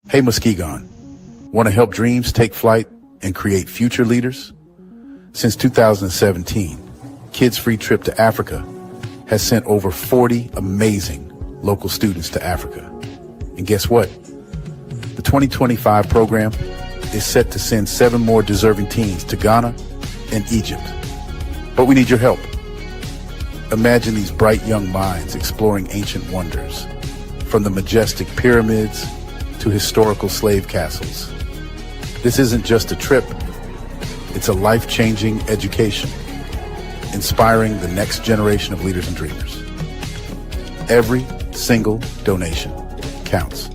Hey Muskegon, want to help dreams take flight and create future leaders? Since 2017, Kids Free Trip to Africa has sent over 40 amazing local students to Africa. And guess what? The 2025 program is set to send 7 more deserving teens to Ghana and Egypt. But we need your help. Imagine these bright young minds exploring ancient wonders, from the majestic pyramids to historical slave castles. This isn't just a trip, it's a life-changing education, inspiring the next generation of leaders and dreamers. Every single donation counts.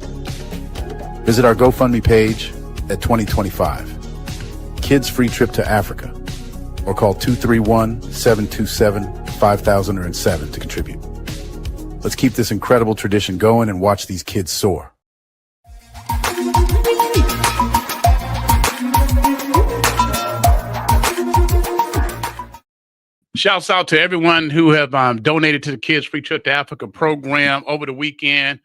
Visit our GoFundMe page at 2025, Kids Free Trip to Africa, or call 231-727-5007 to contribute. Let's keep this incredible tradition going and watch these kids soar. Shouts out to everyone who have donated to the Kids Free Trip to Africa program over the weekend.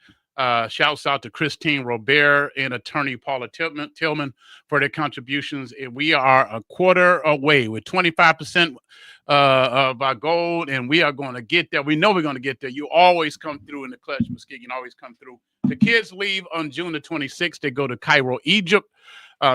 Shouts out to Christine Robert and attorney Paula Tillman for their contributions. And we are a quarter away with 25% of our goal, and we are going to get there. We know we're going to get there. You always come through in the clutch, Muskegon, always come through. The kids leave on June the 26th. They go to Cairo, Egypt.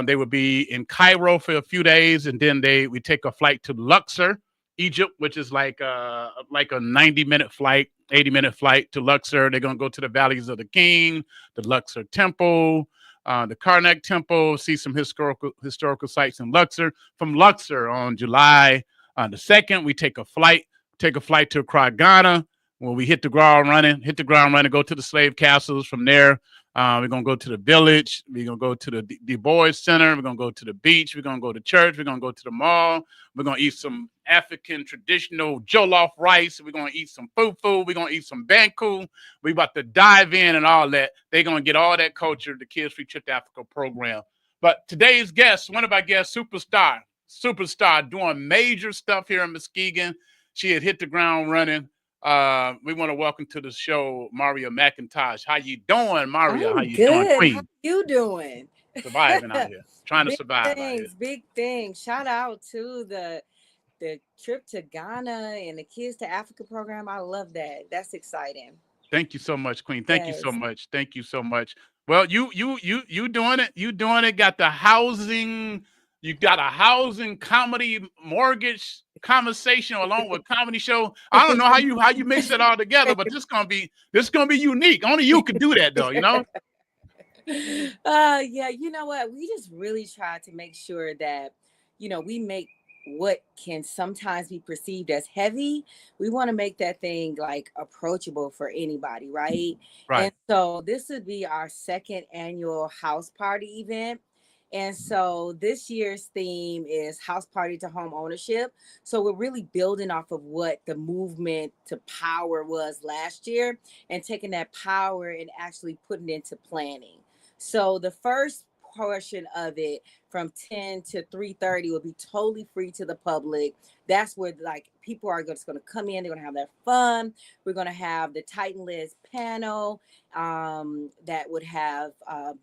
They will be in Cairo for a few days, and then we take a flight to Luxor, Egypt, which is like a 90-minute flight, 80-minute flight to Luxor. They're going to go to the Valleys of the King, the Luxor Temple, the Karnak Temple, see some historical sites in Luxor. From Luxor on July the 2nd, we take a flight to Accra, Ghana, where we hit the ground running, go to the slave castles. From there, we're going to go to the village. We're going to go to the Du Bois Center. We're going to go to the beach. We're going to go to church. We're going to go to the mall. We're going to eat some African traditional jollof rice. We're going to eat some fufu. We're going to eat some banku. We're about to dive in and all that. They're going to get all that culture, the Kids Free Trip to Africa program. But today's guest, one of our guests, superstar, doing major stuff here in Muskegon. She had hit the ground running. We want to welcome to the show Marria McIntosh. How you doing, Marria? How you doing, Queen? How you doing? Surviving out here, trying to survive. Big things. Shout out to the trip to Ghana and the Kids to Africa program. I love that. That's exciting. Thank you so much, Queen. Thank you so much. Thank you so much. Well, you doing it. You doing it. Got the housing. You got a housing comedy mortgage conversation along with comedy show. I don't know how you mix it all together, but this gonna be unique. Only you could do that, though. You know. Yeah. You know what? We just really try to make sure that we make what can sometimes be perceived as heavy. We want to make that thing like approachable for anybody, right? Right. And so this would be our 2nd annual house party event. And so this year's theme is house party to home ownership. So we're really building off of what the movement to power was last year and taking that power and actually putting it into planning. So the first portion of it from 10 to 3:30 will be totally free to the public. That's where like people are just going to come in. They're going to have their fun. We're going to have the Titan Liz panel that would have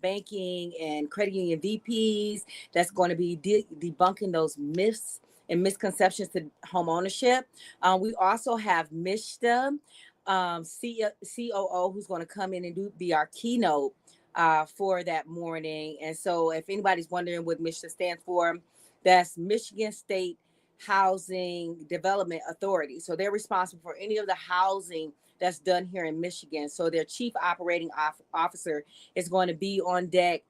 banking and credit union VPs. That's going to be debunking those myths and misconceptions to home ownership. We also have Mishta, COO, who's going to come in and be our keynote for that morning. And so if anybody's wondering what Michigan stands for, that's Michigan State Housing Development Authority. So they're responsible for any of the housing that's done here in Michigan. So their chief operating officer is going to be on deck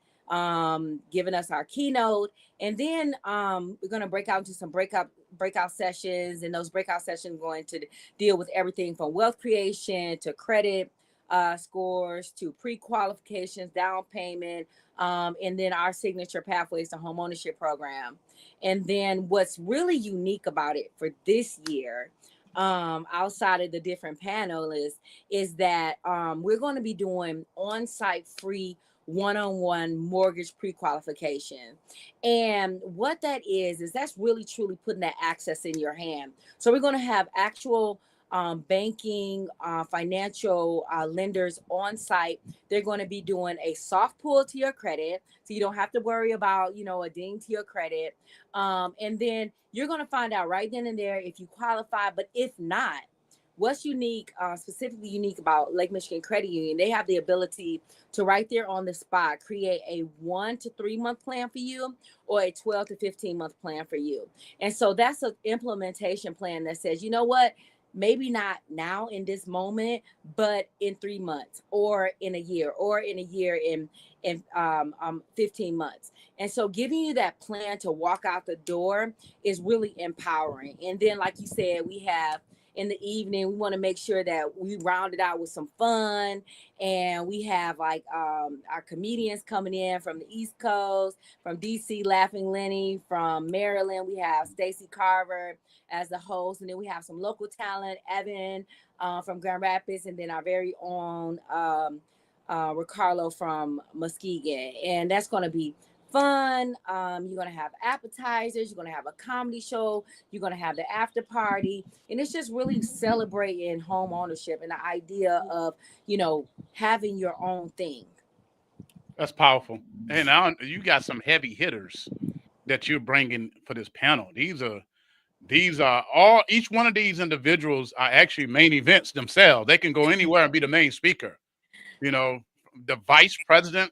giving us our keynote. And then we're going to break out into some breakout sessions, and those breakout sessions are going to deal with everything from wealth creation to credit scores to pre-qualifications, down payment, and then our signature pathways to home ownership program. And then what's really unique about it for this year, outside of the different panelists, is that we're going to be doing on-site free one-on-one mortgage pre-qualification. And what that is that's really truly putting that access in your hand. So we're going to have actual banking, financial lenders on site. They're going to be doing a soft pull to your credit, so you don't have to worry about, a ding to your credit. And then you're going to find out right then and there if you qualify. But if not, what's unique, specifically unique about Lake Michigan Credit Union, they have the ability to right there on the spot create a 1 to 3 month plan for you, or a 12 to 15 month plan for you. And so that's an implementation plan that says, you know what, maybe not now in this moment, but in 3 months, or in a year, or in a year in 15 months. And so giving you that plan to walk out the door is really empowering. And then, like you said, we have in the evening, we want to make sure that we round it out with some fun. And we have like our comedians coming in from the East Coast, from DC, Laughing Lenny, from Maryland. We have Stacey Carver as the host. And then we have some local talent, Evan from Grand Rapids, and then our very own Ricardo from Muskegon. And that's going to be fun. You're going to have appetizers. You're going to have a comedy show. You're going to have the after party. And it's just really celebrating home ownership and the idea of, having your own thing. That's powerful. And you got some heavy hitters that you're bringing for this panel. These are all, each one of these individuals are actually main events themselves. They can go anywhere and be the main speaker. The vice president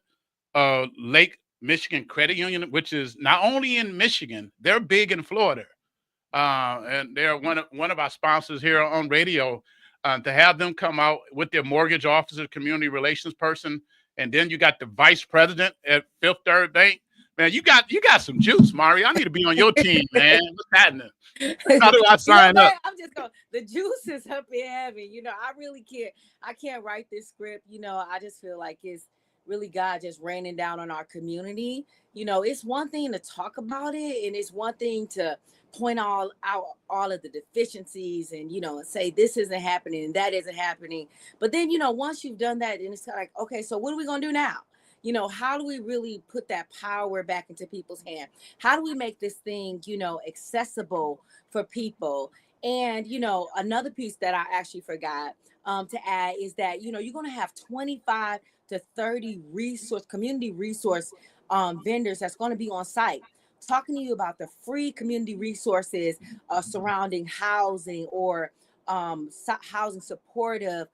of Lake Michigan Credit Union, which is not only in Michigan, they're big in Florida. And they're one of our sponsors here on radio. To have them come out with their mortgage officer, community relations person, and then you got the vice president at Fifth Third Bank. Man, you got some juice, Marria. I need to be on your team, man. What's happening? How do I sign up? I'm just going, the juice is up in heaven. I really can't. I can't write this script. I just feel like it's really God just raining down on our community. It's one thing to talk about it, and it's one thing to point out all of the deficiencies and and say this isn't happening and that isn't happening. But then once you've done that, then it's kind of like, okay, so what are we gonna do now? How do we really put that power back into people's hands? How do we make this thing accessible for people? And another piece that I actually forgot to add is that you're going to have 25 to 30 community resource vendors that's going to be on site, talking to you about the free community resources surrounding housing, or housing supportive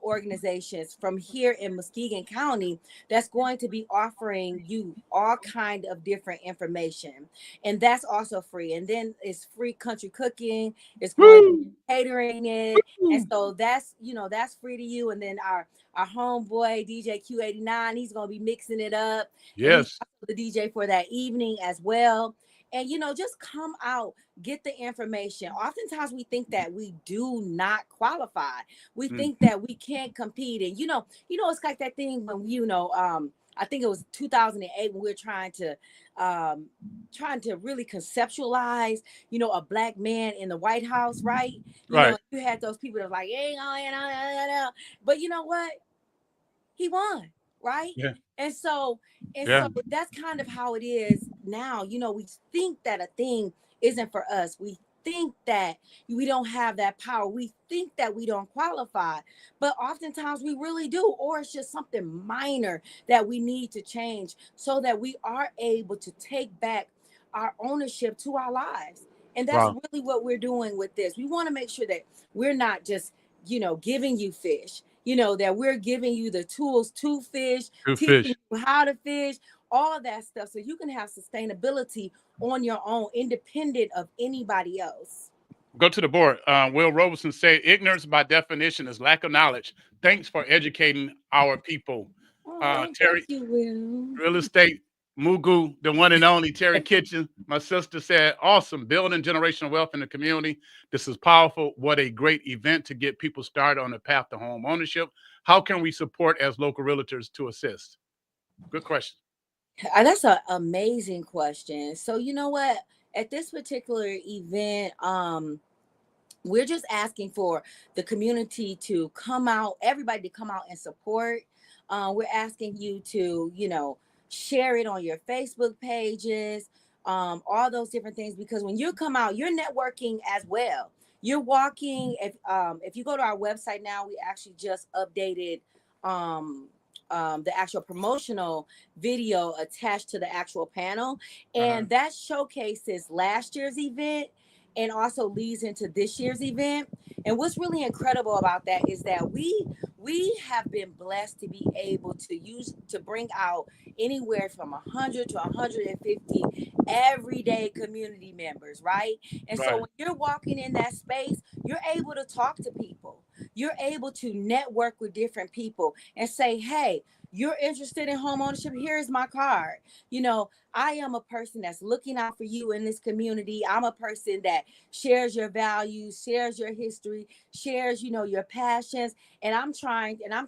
organizations from here in Muskegon County that's going to be offering you all kind of different information. And that's also free. And then it's free country cooking. It's going to be catering it. And so that's free to you. And then our homeboy DJ Q89, he's going to be mixing it up. Yes. The DJ for that evening as well. And just come out, get the information. Oftentimes we think that we do not qualify. We think that we can't compete. And it's like that thing when I think it was 2008 when we were trying to really conceptualize, a black man in the White House, right? Right. You had those people that were like, but you know what? He won, right? Yeah. And so that's kind of how it is now. We think that a thing isn't for us. We think that we don't have that power. We think that we don't qualify, but oftentimes we really do, or it's just something minor that we need to change so that we are able to take back our ownership to our lives. And that's really what we're doing with this. We want to make sure that we're not just, giving you fish, that we're giving you the tools to fish, teaching you how to fish, all of that stuff, so you can have sustainability on your own, independent of anybody else. Go to the board. Will Robeson said, ignorance by definition is lack of knowledge. Thanks for educating our people. Terry, thank you, Will. Real estate Mugu, the one and only Terry Kitchen. My sister said, awesome, building generational wealth in the community. This is powerful. What a great event to get people started on the path to home ownership. How can we support as local realtors to assist? Good question. That's an amazing question. So you know what? At this particular event, we're just asking for the community to come out, everybody to come out and support. We're asking you to, share it on your Facebook pages, all those different things, because when you come out, you're networking as well. you're walking. If you go to our website now, we actually just updated um, the actual promotional video attached to the actual panel, Uh-huh. and that showcases last year's event and also leads into this year's event. And what's really incredible about that is that we have been blessed to be able to bring out anywhere from 100 to 150 everyday community members, right? And so Right. when you're walking in that space, you're able to talk to people. You're able to network with different people and say, hey, you're interested in home ownership, here's my card. You know, I am a person that's looking out for you in this community. I'm a person that shares your values, shares your history, shares, your passions. And I'm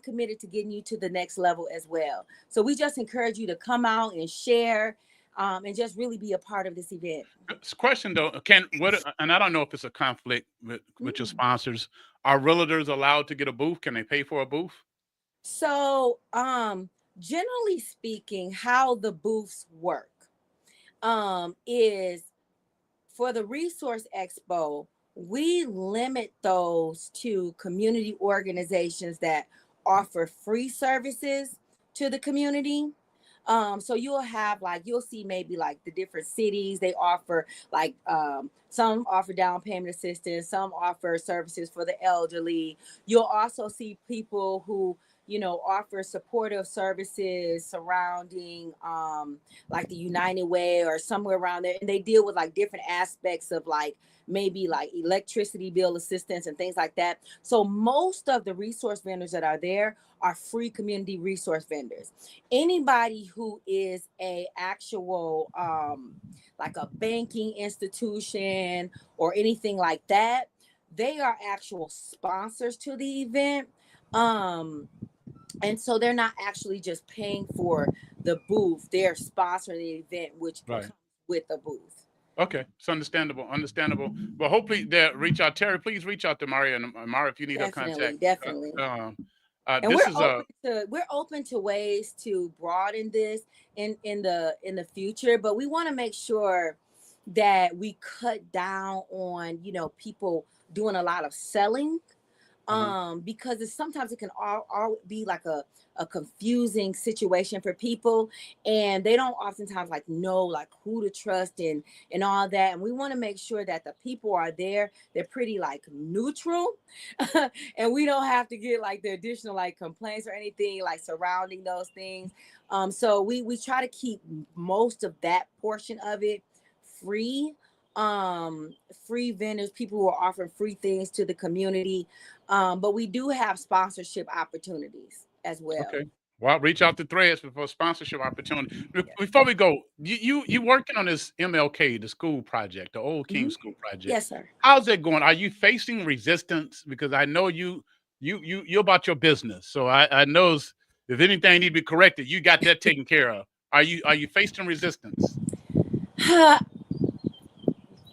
committed to getting you to the next level as well. So we just encourage you to come out and share, and just really be a part of this event. Question though, can what? And I don't know if it's a conflict with your sponsors. Are realtors allowed to get a booth? Can they pay for a booth? So, generally speaking, how the booths work, is for the Resource Expo, we limit those to community organizations that offer free services to the community. So you'll see maybe like the different cities they offer, like some offer down payment assistance, some offer services for the elderly. You'll also see people who offer supportive services surrounding like the United Way or somewhere around there, and they deal with like different aspects of like maybe like electricity bill assistance and things like that. So most of the resource vendors that are there are free community resource vendors. Anybody who is a actual like a banking institution or anything like that, they are actual sponsors to the event. um and so they're not actually just paying for the booth, they're sponsoring the event, which Right. comes with the booth. Okay, it's understandable. Understandable. Well, hopefully they'll reach out. Terry, please reach out to Maria and Mara if you need her Definitely, contact. definitely. Uh, uh, And this is a we're open to ways to broaden this in the future, but we want to make sure that we cut down on people doing a lot of selling, uh because sometimes it can all be like a confusing situation for people, and they don't oftentimes like know like who to trust and all that. And we want to make sure that the people are there, they're pretty like neutral, and we don't have to get like the additional like complaints or anything like surrounding those things. So we try to keep most of that portion of it free. Free vendors, people who are offering free things to the community, but we do have sponsorship opportunities as well. okay. Well, reach out to Threads for sponsorship opportunity. Before we go, you working on this MLK, the school project, the Old King Mhm. School project. Yes, sir. How's that going? Are you facing resistance? Because I know you're about your business. So I know if anything need to be corrected, you got that taken care of. Are you facing resistance?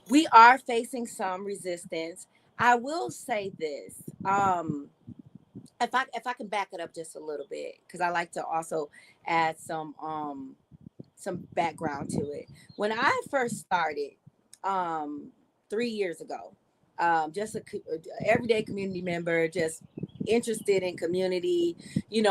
We are facing some resistance. I will say this. If I can back it up just a little bit, because I like to also add some background to it. When I first started, um 3 years ago, just a everyday community member, just interested in community.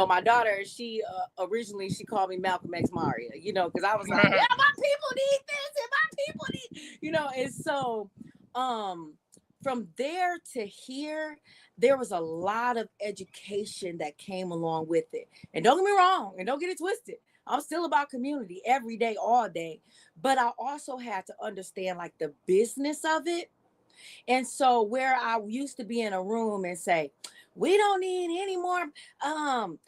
My daughter, she originally she called me Malcolm X Maria, because I was like, yeah, my people need this and my people need, and so um from there to here, there was a lot of education that came along with it. And don't get me wrong, and don't get it twisted, I'm still about community every day, all day. But I also had to understand like the business of it. And so where I used to be in a room and say, we don't need any more um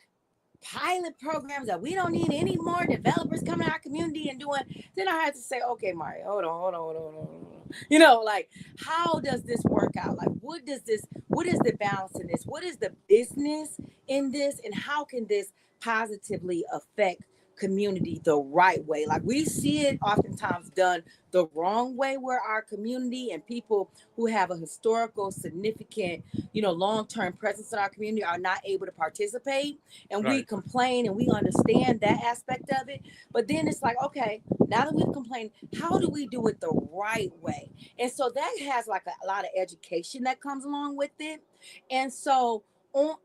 pilot programs, that we don't need any more developers coming to our community and doing, then I had to say, okay, Mario, hold on. Like, how does this work out? Like, what is the balance in this? What is the business in this? And how can this positively affect community the right way. Like we see it oftentimes done the wrong way, where our community and people who have a historical, significant, long-term presence in our community are not able to participate. And we Right. complain, and we understand that aspect of it. But then it's like, okay, now that we've complained, how do we do it the right way? And so that has like a lot of education that comes along with it. And so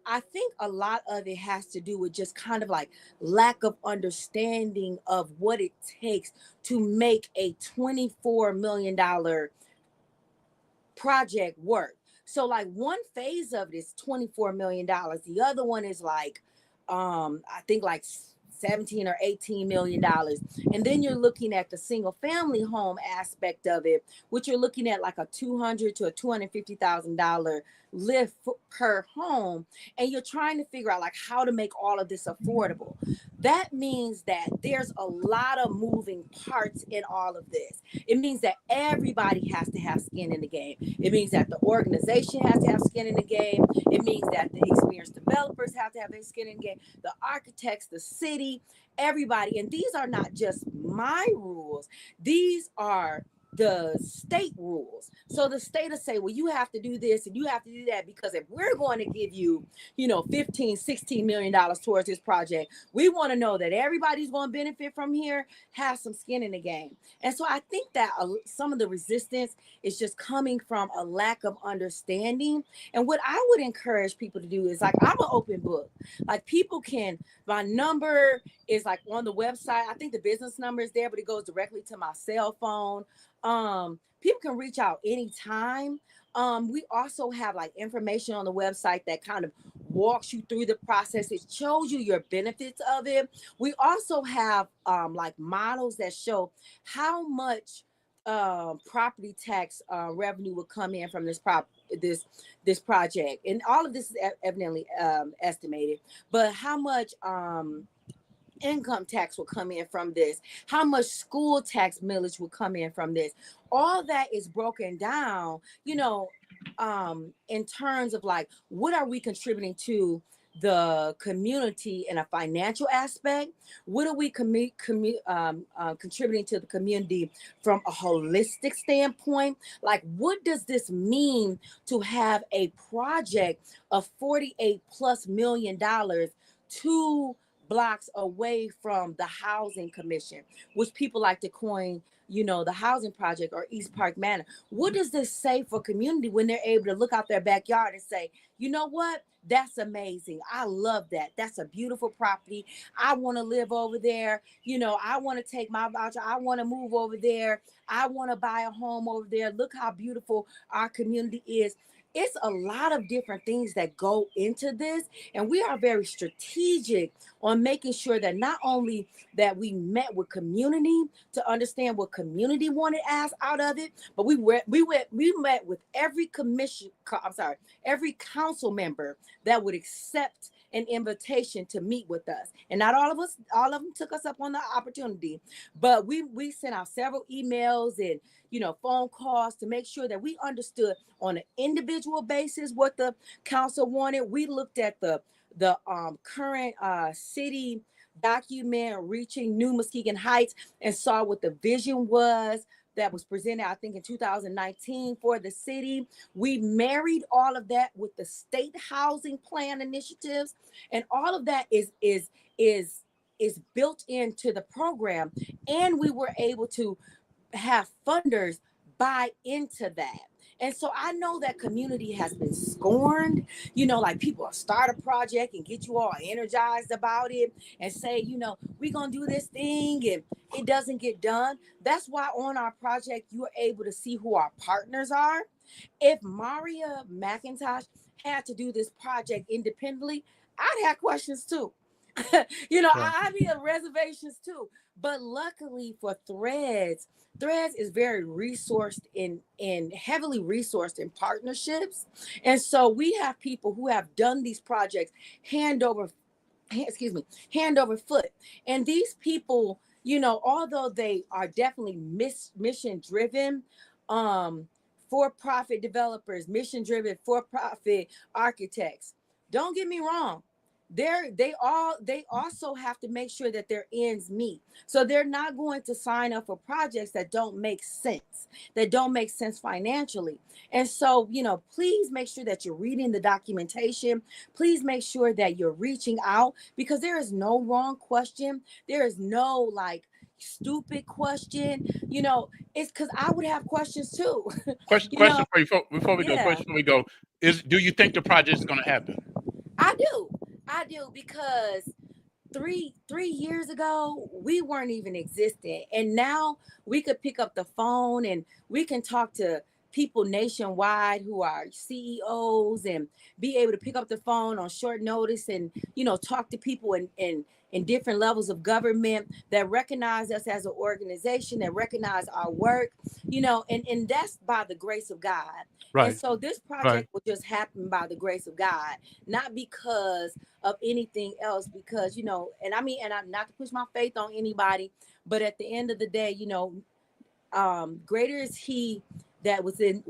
I think a lot of it has to do with just kind of like lack of understanding of what it takes to make a $24 million project work. So like one phase of it is $24 million. The other one is like, I think like 17 or 18 million dollars. And then you're looking at the single family home aspect of it, which you're looking at like a $200,000 to a $250,000 lift per home. And you're trying to figure out like how to make all of this affordable. That means that there's a lot of moving parts in all of this. It means that everybody has to have skin in the game. It means that the organization has to have skin in the game. It means that the experienced developers have to have their skin in the game, the architects, the city, everybody. And these are not just my rules. These are the state rules. So the state will say, well, you have to do this and you have to do that, because if we're going to give you, 15, $16 million towards this project, we want to know that everybody's going to benefit from here, have some skin in the game. And so I think that some of the resistance is just coming from a lack of understanding. And what I would encourage people to do is, like, I'm an open book. Like, people can, my number is like on the website. I think the business number is there, but it goes directly to my cell phone. People can reach out anytime. We also have like information on the website that kind of walks you through the process. It shows you your benefits of it. We also have like models that show how much property tax revenue will come in from this project, and all of this is evidently estimated. But how much income tax will come in from this, how much school tax millage will come in from this. All that is broken down, in terms of like, what are we contributing to the community in a financial aspect? What are we contributing to the community from a holistic standpoint? Like, what does this mean to have a project of $48+ million 2 blocks away from the housing commission, which people like to coin, the housing project, or East Park Manor? What does this say for community when they're able to look out their backyard and say, you know what? That's amazing. I love that. That's a beautiful property. I want to live over there. I want to take my voucher. I want to move over there. I want to buy a home over there. Look how beautiful our community is. It's a lot of different things that go into this, and we are very strategic on making sure that not only that we met with community to understand what community wanted as out of it, but we met with every every council member that would accept an invitation to meet with us. And not all of them took us up on the opportunity, but we sent out several emails and phone calls to make sure that we understood on an individual basis what the council wanted. We looked at the current city document, Reaching New Muskegon Heights, and saw what the vision was that was presented, I think, in 2019 for the city. We married all of that with the state housing plan initiatives, and all of that is built into the program. And we were able to have funders buy into that. And so I know that community has been scorned, like people will start a project and get you all energized about it and say, we're going to do this thing, and it doesn't get done. That's why on our project, you are able to see who our partners are. If Marria McIntosh had to do this project independently, I'd have questions too. I'd be at reservations too. But luckily for Thredz is very resourced in heavily resourced in partnerships. And so we have people who have done these projects hand over foot. And these people, although they are definitely mission driven, for-profit developers, mission driven, for-profit architects, don't get me wrong, they also have to make sure that their ends meet. So they're not going to sign up for projects that don't make sense financially. And so, please make sure that you're reading the documentation. Please make sure that you're reaching out, because there is no wrong question. There is no like stupid question. It's because I would have questions too. Question you know for you before we go. yeah. Question before we go is: do you think the project is going to happen? I do, because three years ago we weren't even existent, and now we could pick up the phone and we can talk to people nationwide who are CEOs, and be able to pick up the phone on short notice, and talk to people in different levels of government that recognize us as an organization, that recognize our work, and that's by the grace of God. Right. And so this project will just happen by the grace of God, not because of anything else, because, and I'm not to push my faith on anybody, but at the end of the day, greater is he that within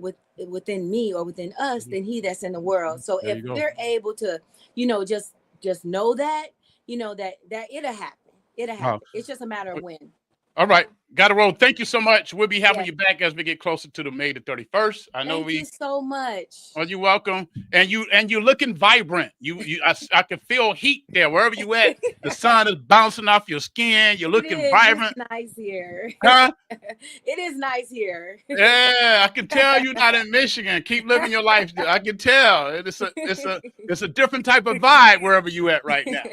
me or within us than he that's in the world. So if they're able to, just know that, that it'll happen. It's just a matter of when. All right. Got to roll. Thank you so much. We'll be having you back as we get closer to the May the 31st. Thank you so much. Oh, you're welcome. And you're looking vibrant. I can feel heat there wherever you at. The sun is bouncing off your skin. You're looking vibrant. It's nice here. Huh? It is nice here. Yeah, I can tell you're not in Michigan. Keep living your life. I can tell. It's a different type of vibe wherever you at right now.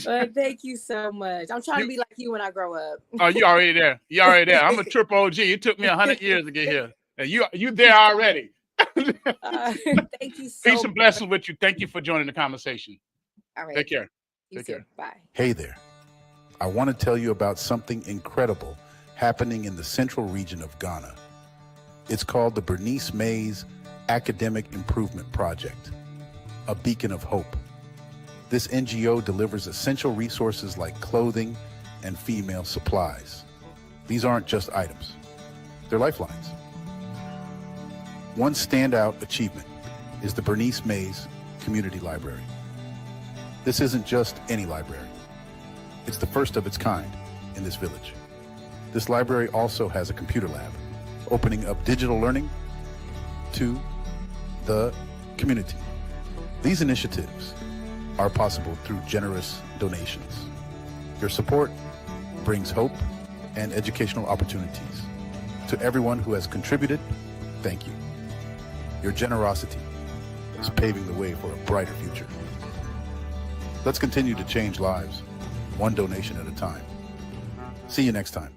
Well, thank you so much. I'm trying to be like you when I grow up. Oh, you already there. You already there. I'm a triple OG. It took me 100 years to get here. And you there already. Thank you so Peace and blessings with you. Thank you for joining the conversation. All right. Take care. Take care. Bye. Hey there. I want to tell you about something incredible happening in the central region of Ghana. It's called the Bernice Mays Academic Improvement Project, a beacon of hope. This NGO delivers essential resources like clothing and female supplies. These aren't just items, they're lifelines. One standout achievement is the Bernice Mays Community Library. This isn't just any library. It's the first of its kind in this village. This library also has a computer lab, opening up digital learning to the community. These initiatives are possible through generous donations. Your support brings hope and educational opportunities. To everyone who has contributed, thank you. Your generosity is paving the way for a brighter future. Let's continue to change lives, one donation at a time. See you next time.